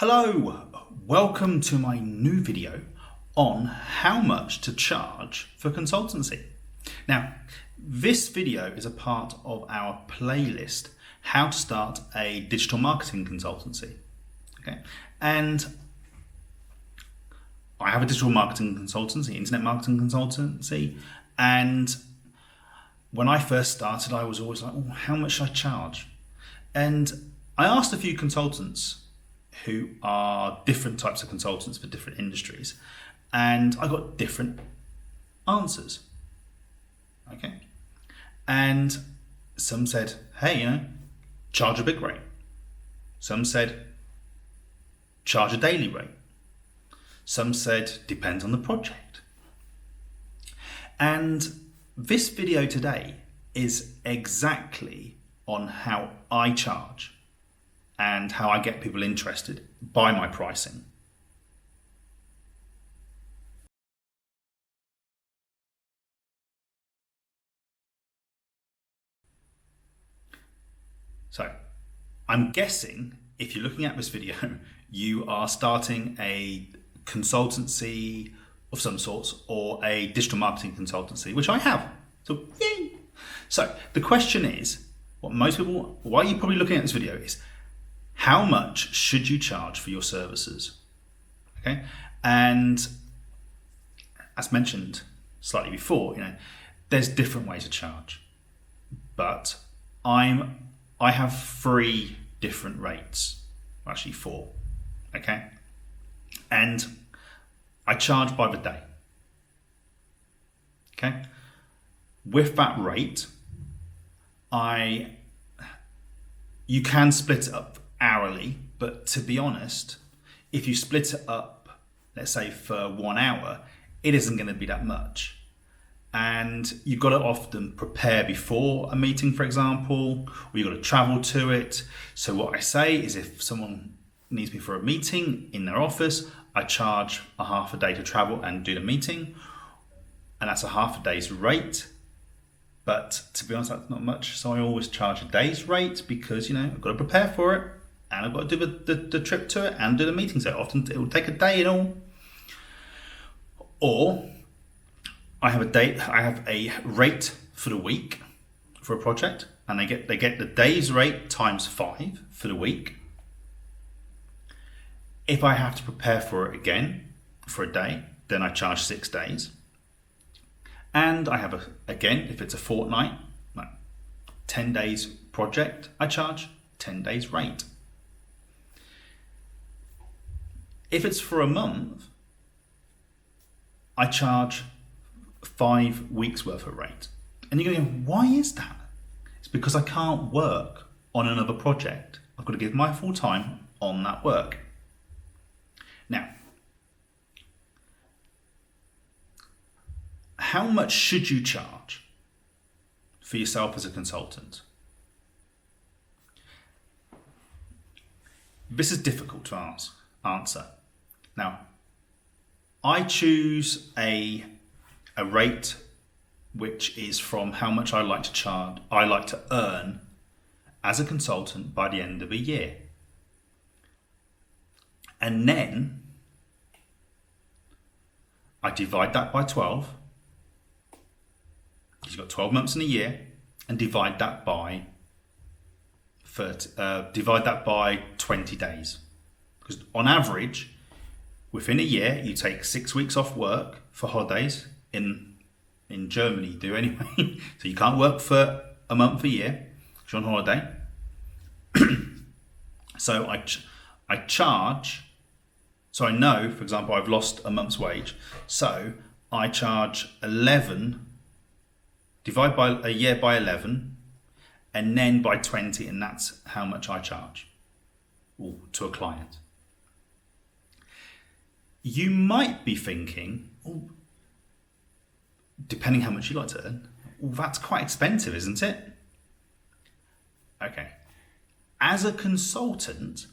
Hello, welcome to my new video on how much to charge for consultancy. Now, this video is a part of our playlist, How to Start a Digital Marketing Consultancy. Okay, and I have a digital marketing consultancy, internet marketing consultancy, and when I first started, I was always like, oh, how much should I charge? And I asked a few consultants who are different types of consultants for different industries, and I got different answers. Okay, and some said, hey, charge a big rate. Some said, charge a daily rate. Some said, depends on the project. And this video today is exactly on how I charge and how I get people interested by my pricing. So, I'm guessing if you're looking at this video, you are starting a consultancy of some sorts or a digital marketing consultancy, which I have. So, yay! So, the question is, why you're probably looking at this video is, how much should you charge for your services? Okay, and as mentioned slightly before, there's different ways to charge, but I have 3 different rates, actually 4. Okay, and I charge by the day. Okay, with that rate, you can split it up hourly, but to be honest, if you split it up, let's say for 1 hour, it isn't going to be that much. And you've got to often prepare before a meeting, for example, or you've got to travel to it. So what I say is, if someone needs me for a meeting in their office, I charge a half a day to travel and do the meeting, and that's a half a day's rate. But to be honest, that's not much. So I always charge a day's rate because, I've got to prepare for it, and I've got to do the trip to it and do the meeting. So often it will take a day and all. Or I have a rate for the week for a project, and they get the day's rate times 5 for the week. If I have to prepare for it again for a day, then I charge 6 days. And I have if it's a fortnight, like 10 days project, I charge 10 days rate. If it's for a month, I charge 5 weeks worth of rate. And you're going, why is that? It's because I can't work on another project. I've got to give my full time on that work. Now, how much should you charge for yourself as a consultant? This is difficult to answer. Now, I choose a rate which is from how much I like to earn as a consultant by the end of a year. And then I divide that by 12. You've got 12 months in a year, and divide that by 20 days. Because on average, within a year, you take 6 weeks off work for holidays. In Germany, you do anyway. So you can't work for a month a year because you're on holiday. So I charge. So I know, for example, I've lost a month's wage. So I charge 11. Divide by a year by 11, and then by 20, and that's how much I charge to a client. You might be thinking, depending how much you like to earn, that's quite expensive, isn't it? Okay. As a consultant,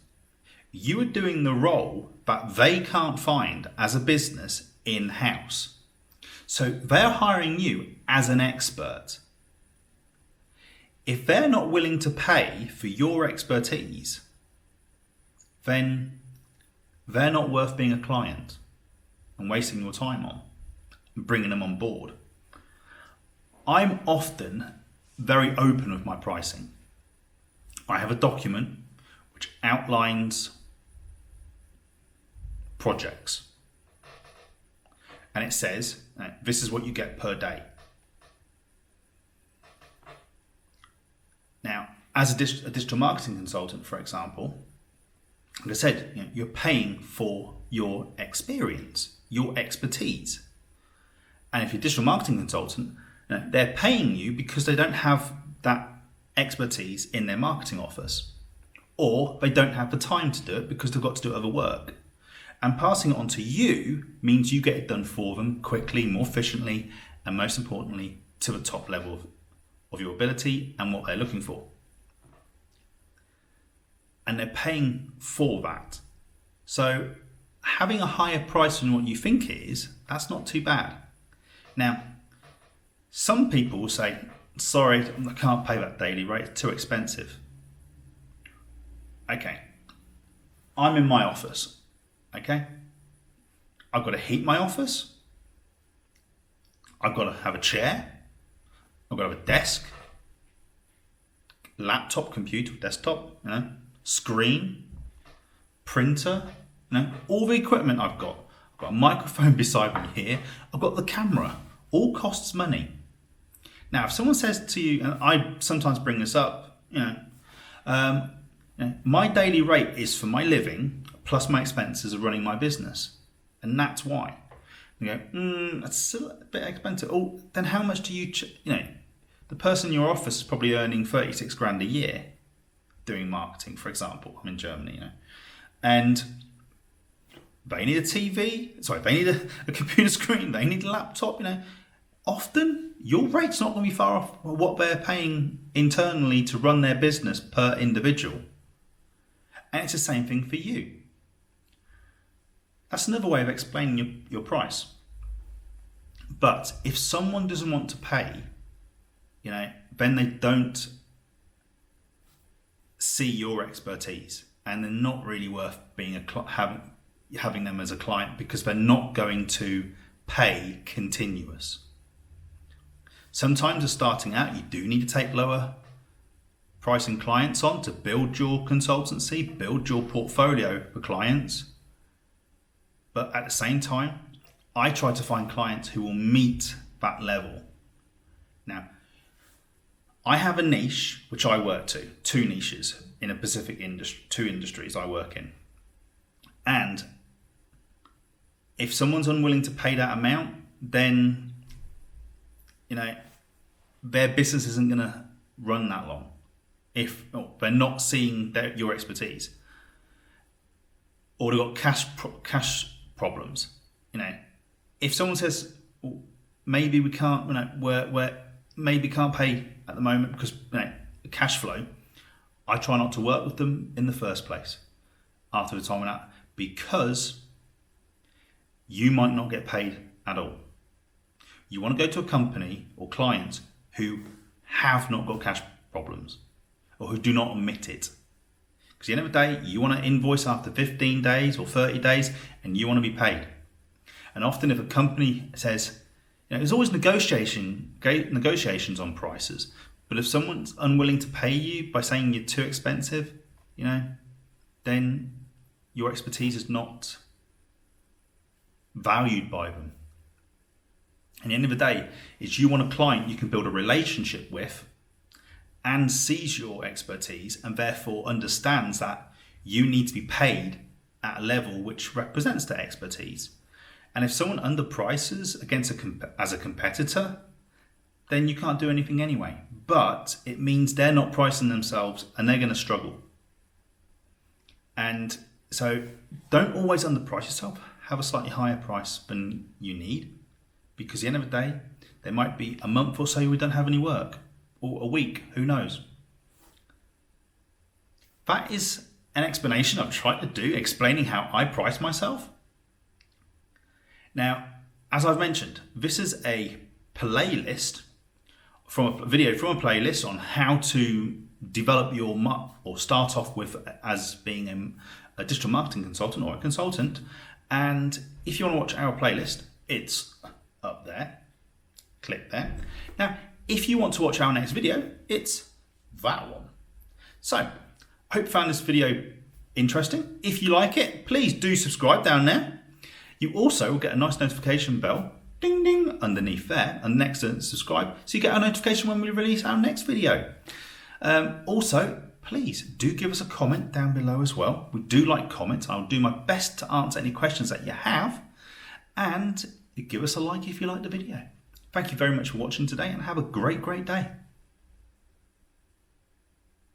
you are doing the role that they can't find as a business in-house. So they're hiring you as an expert. If they're not willing to pay for your expertise, then they're not worth being a client and wasting your time on and bringing them on board. I'm often very open with my pricing. I have a document which outlines projects, and it says this is what you get per day. Now, as a digital marketing consultant, for example, like I said, you're paying for your experience, your expertise. And if you're a digital marketing consultant, they're paying you because they don't have that expertise in their marketing office, or they don't have the time to do it because they've got to do other work. And passing it on to you means you get it done for them quickly, more efficiently, and most importantly, to the top level of your ability and what they're looking for. And they're paying for that. So having a higher price than what you think it is, that's not too bad. Now, some people will say, sorry, I can't pay that daily rate, it's too expensive. Okay, I'm in my office, okay? I've got to heat my office. I've got to have a chair. I've got to have a desk, laptop, computer, desktop, screen, printer, all the equipment I've got. I've got a microphone beside me here. I've got the camera. All costs money. Now, if someone says to you, and I sometimes bring this up, my daily rate is for my living plus my expenses of running my business, and that's why. You go, that's still a bit expensive. Oh, then how much do you, the person in your office is probably earning 36 grand a year doing marketing, for example. I'm in Germany, and they need a TV, they need a computer screen, they need a laptop, Often your rate's not going to be far off what they're paying internally to run their business per individual. And it's the same thing for you. That's another way of explaining your price. But if someone doesn't want to pay, then they don't see your expertise, and they're not really worth being having them as a client, because they're not going to pay continuous. Sometimes as starting out, you do need to take lower pricing clients on to build your consultancy, build your portfolio for clients. But at the same time, I try to find clients who will meet that level. Now, I have a niche which I work to, two niches in a specific industry, two industries I work in. And if someone's unwilling to pay that amount, then their business isn't going to run that long if they're not seeing your expertise, or they've got cash problems. If someone says, well, maybe we can't, we're maybe can't pay at the moment because cash flow, I try not to work with them in the first place after the time of that, because you might not get paid at all. You want to go to a company or clients who have not got cash problems, or who do not admit it. Because at the end of the day, you want to invoice after 15 days or 30 days, and you want to be paid. And often if a company says, there's always negotiations on prices, but if someone's unwilling to pay you by saying you're too expensive, then your expertise is not valued by them. At the end of the day, is you want a client you can build a relationship with and sees your expertise, and therefore understands that you need to be paid at a level which represents that expertise. And if someone underprices as a competitor, then you can't do anything anyway. But it means they're not pricing themselves and they're going to struggle. And so don't always underprice yourself. Have a slightly higher price than you need. Because at the end of the day, there might be a month or so we don't have any work, or a week, who knows. That is an explanation I've tried to do, explaining how I price myself. Now, as I've mentioned, this is a playlist from a video from a playlist on how to develop your or start off with as being a digital marketing consultant or a consultant. And if you want to watch our playlist, it's up there. Click there. Now, if you want to watch our next video, it's that one. So, I hope you found this video interesting. If you like it, please do subscribe down there. You also will get a nice notification bell, ding ding, underneath there, and next to subscribe, so you get a notification when we release our next video. Also, please do give us a comment down below as well. We do like comments. I'll do my best to answer any questions that you have, and give us a like if you like the video. Thank you very much for watching today, and have a great day.